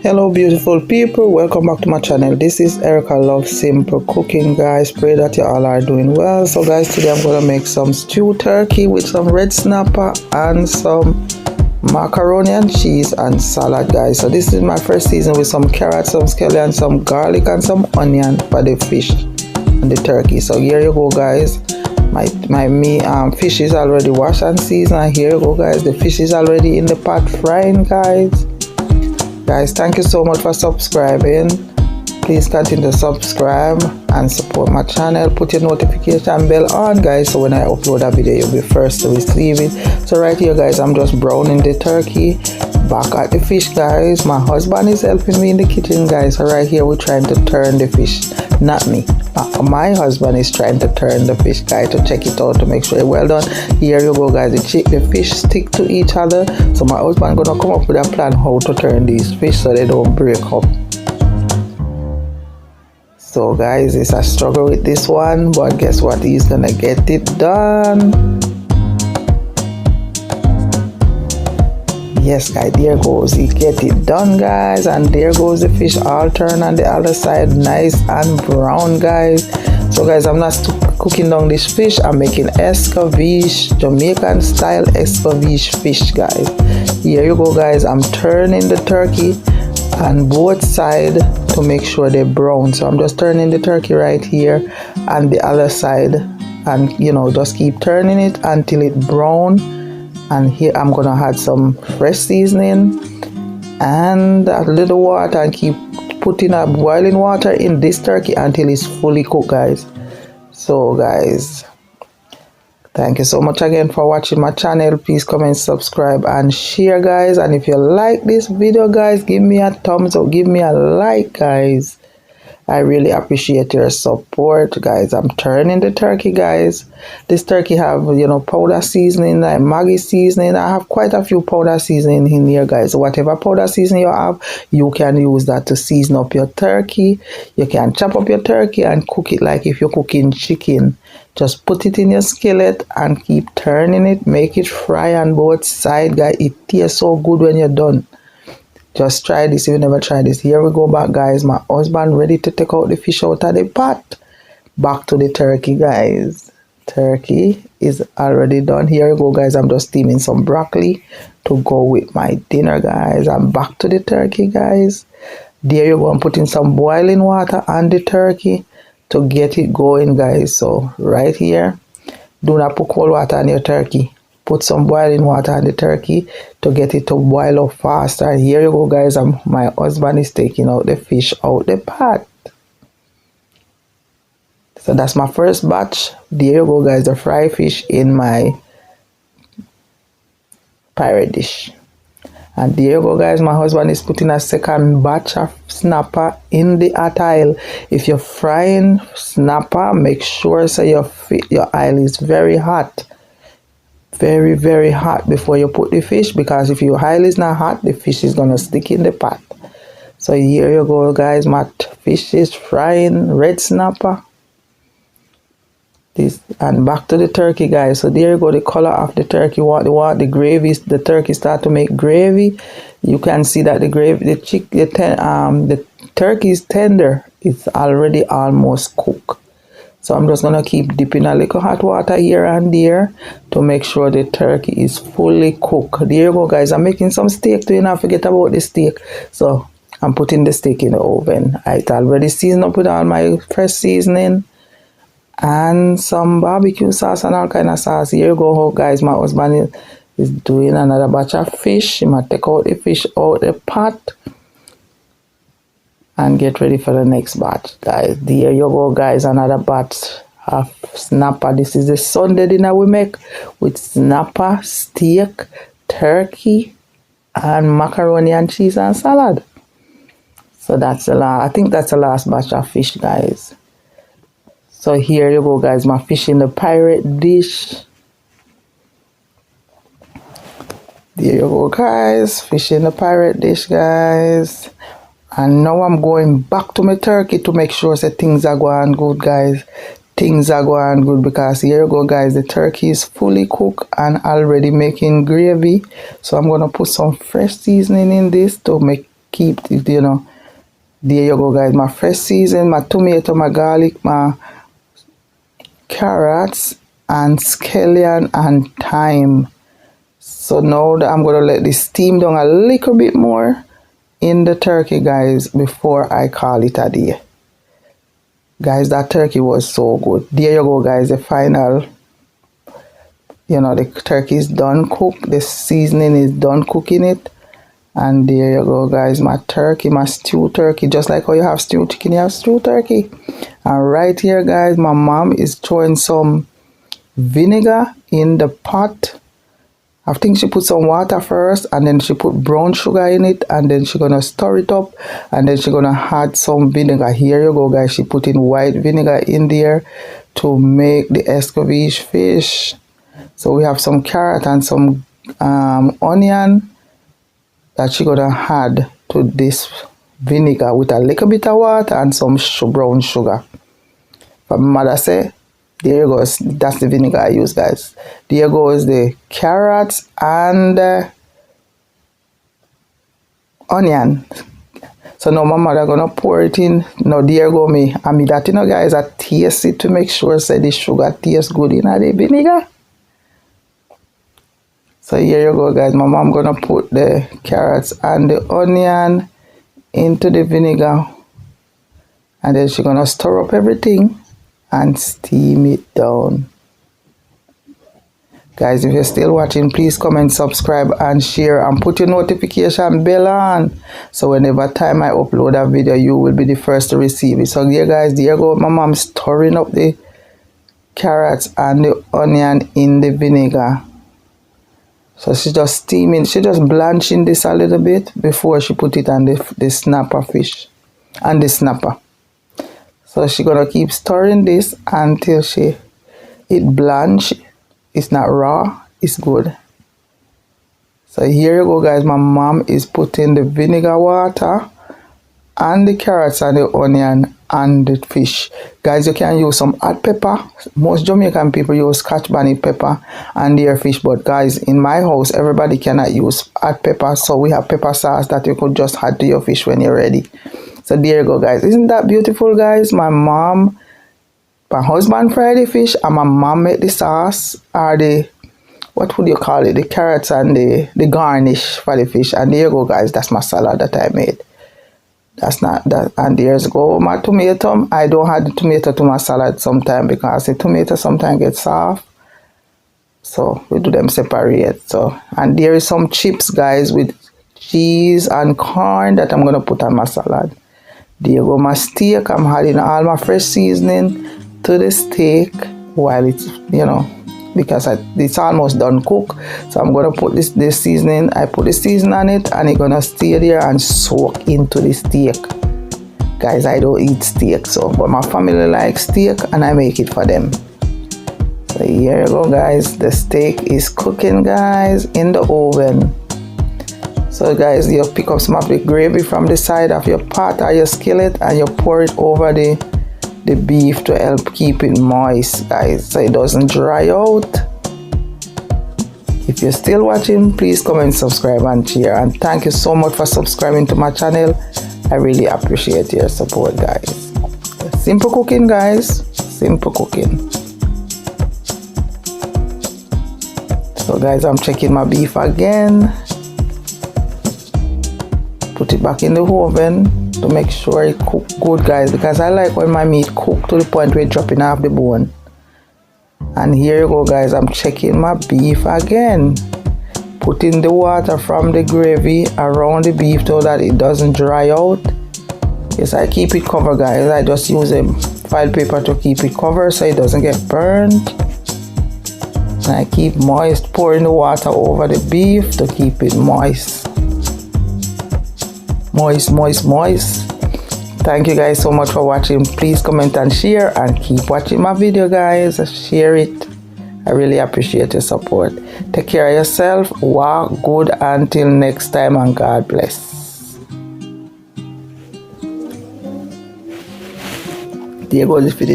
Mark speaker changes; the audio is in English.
Speaker 1: Hello beautiful people, welcome back to my channel. This is Erica Love Simple Cooking, guys. Pray that you all are doing well. So guys, today I'm gonna make some stewed turkey with some red snapper and some macaroni and cheese and salad, guys. So this is my first season with some carrots, some scallion, some garlic and some onion for the fish and the turkey. So here you go, guys. My fish is already washed and seasoned, and here you go, guys. The fish is already in the pot frying, guys. Thank you so much for subscribing. Please continue to subscribe and support my channel. Put your notification bell on, guys, so when I upload a video you'll be first to receive it. So right here, guys, I'm just browning the turkey. Back at the fish, guys, my husband is helping me in the kitchen, guys. So right here we're trying to turn the fish, not me. My husband is trying to turn the fish, guys, to check it out to make sure it's well done. Here you go, guys. The fish stick to each other, so my husband gonna come up with a plan how to turn these fish so they don't break up. So guys, it's a struggle with this one, but guess what, he's gonna get it done. Yes, guys, there goes, he get it done, guys, and there goes the fish all turn on the other side, nice and brown, guys. So guys, I'm not cooking down this fish, I'm making escabeche, Jamaican style escabeche fish, guys. Here you go, guys. I'm turning the turkey on both sides to make sure they're brown. So I'm just turning the turkey right here and the other side, and just keep turning it until it brown. And here I'm gonna add some fresh seasoning and a little water and keep putting up boiling water in this turkey until it's fully cooked, guys. So guys, thank you so much again for watching my channel. Please comment, subscribe and share, guys. And if you like this video, guys, give me a thumbs up, give me a like, guys. I really appreciate your support, guys. I'm turning the turkey, guys. This turkey have powder seasoning, like Maggi seasoning. I have quite a few powder seasoning in here, guys. So whatever powder seasoning you have, you can use that to season up your turkey. You can chop up your turkey and cook it like if you're cooking chicken. Just put it in your skillet and keep turning it. Make it fry on both sides, guys. It tastes so good when you're done. Just try this if you never tried this. Here we go back, guys. My husband ready to take out the fish out of the pot. Back to the turkey, guys. Turkey is already done. Here you go, guys. I'm just steaming some broccoli to go with my dinner, guys. I'm back to the turkey, guys. There you go. I'm putting some boiling water on the turkey to get it going, guys. So right here, do not put cold water on your turkey. Put some boiling water on the turkey to get it to boil up faster. And here you go, guys. My husband is taking out the fish out the pot. So that's my first batch. There you go, guys. The fried fish in my pirate dish. And there you go, guys. My husband is putting a second batch of snapper in the hot oil. If you're frying snapper, make sure so your oil is very hot. Very, very hot before you put the fish, because if your oil is not hot, the fish is gonna stick in the pot. So here you go, guys. My fish is frying red snapper. This and back to the turkey, guys. So there you go, the color of the turkey. What the gravy, the turkey start to make gravy. You can see that the gravy, the turkey is tender. It's already almost cooked. So I'm just gonna keep dipping a little hot water here and there to make sure the turkey is fully cooked. There you go, guys. I'm making some steak too. You not forget about the steak. So I'm putting the steak in the oven. It's already seasoned up with all my fresh seasoning and some barbecue sauce and all kind of sauce. Here you go, guys. My husband is doing another batch of fish. He might take out the fish out the pot and get ready for the next batch, guys. There you go, guys. Another batch of snapper. This is the Sunday dinner we make with snapper, steak, turkey and macaroni and cheese and salad. So that's the last, I think that's the last batch of fish, guys. So here you go, guys. My fish in the pirate dish. There you go, guys. Fish in the pirate dish, guys. And now I'm going back to my turkey to make sure that things are going good, guys. Things are going good, because here you go, guys. The turkey is fully cooked and already making gravy. So I'm going to put some fresh seasoning in this to make keep it, you know. There you go, guys. My fresh season, my tomato, my garlic, my carrots, and scallion and thyme. So now I'm going to let this steam down a little bit more in the turkey, guys, before I call it a day. Guys, that turkey was so good. There you go, guys. The final, you know, the turkey is done cooked. The seasoning is done cooking it. And there you go, guys. My turkey, my stew turkey. Just like how you have stew chicken, you have stew turkey. And right here, guys, my mom is throwing some vinegar in the pot. I think she put some water first, and then she put brown sugar in it, and then she's gonna stir it up, and then she's gonna add some vinegar. Here you go, guys. She put in white vinegar in there to make the escovitch fish. So we have some carrot and some onion that she's gonna add to this vinegar with a little bit of water and some brown sugar. But my mother say, there goes, that's the vinegar I use, guys. There goes the carrots and onion. So now my mother gonna pour it in. Now there go me. I mean that, you know, guys, I taste it to make sure say the sugar tastes good in the vinegar. So here you go, guys. My mom gonna put the carrots and the onion into the vinegar, and then she's gonna stir up everything and steam it down. Guys, if you're still watching, please comment, subscribe, and share, and put your notification bell on, so whenever time I upload a video, you will be the first to receive it. So here, guys, there you go. My mom stirring up the carrots and the onion in the vinegar. So she's just steaming, she just blanching this a little bit before she put it on the snapper fish and the snapper. So she's gonna keep stirring this until it blanch. It's not raw, it's good. So here you go, guys. My mom is putting the vinegar water and the carrots and the onion and the fish. Guys, you can use some hot pepper. Most Jamaican people use Scotch bonnet pepper and their fish, but guys, in my house everybody cannot use hot pepper, so we have pepper sauce that you could just add to your fish when you're ready. So there you go, guys. Isn't that beautiful, guys? My husband fried the fish, and my mom made the sauce, or the, what would you call it, the carrots and the garnish for the fish. And there you go, guys. That's my salad that I made. That's not that. And there's go my tomato. I don't add the tomato to my salad sometimes because the tomato sometimes gets soft, so we do them separate. So, and there is some chips, guys, with cheese and corn that I'm gonna put on my salad. There you go, my steak. I'm adding all my fresh seasoning to the steak while it's, you know, because it's almost done cook. So I'm gonna put this seasoning. I put the seasoning on it, and it's gonna stay there and soak into the steak. Guys, I don't eat steak, so but my family likes steak, and I make it for them. So here you go, guys. The steak is cooking, guys, in the oven. So guys, you pick up some of the gravy from the side of your pot or your skillet, and you pour it over the beef to help keep it moist, guys, so it doesn't dry out. If you're still watching, please comment, subscribe, and share. And thank you so much for subscribing to my channel. I really appreciate your support, guys. Simple cooking, guys. Simple cooking. So guys, I'm checking my beef again. Put it back in the oven to make sure it cooks good, guys, because I like when my meat cooked to the point where it's dropping off the bone. And here you go, guys. I'm checking my beef again, putting the water from the gravy around the beef so that it doesn't dry out. Yes, I keep it covered, guys. I just use a file paper to keep it covered so it doesn't get burned. And I keep moist, pouring the water over the beef to keep it moist. Moist. Thank you guys so much for watching. Please comment and share, and keep watching my video, guys. Share it. I really appreciate your support. Take care of yourself. Walk good until next time, and God bless. There goes the finish.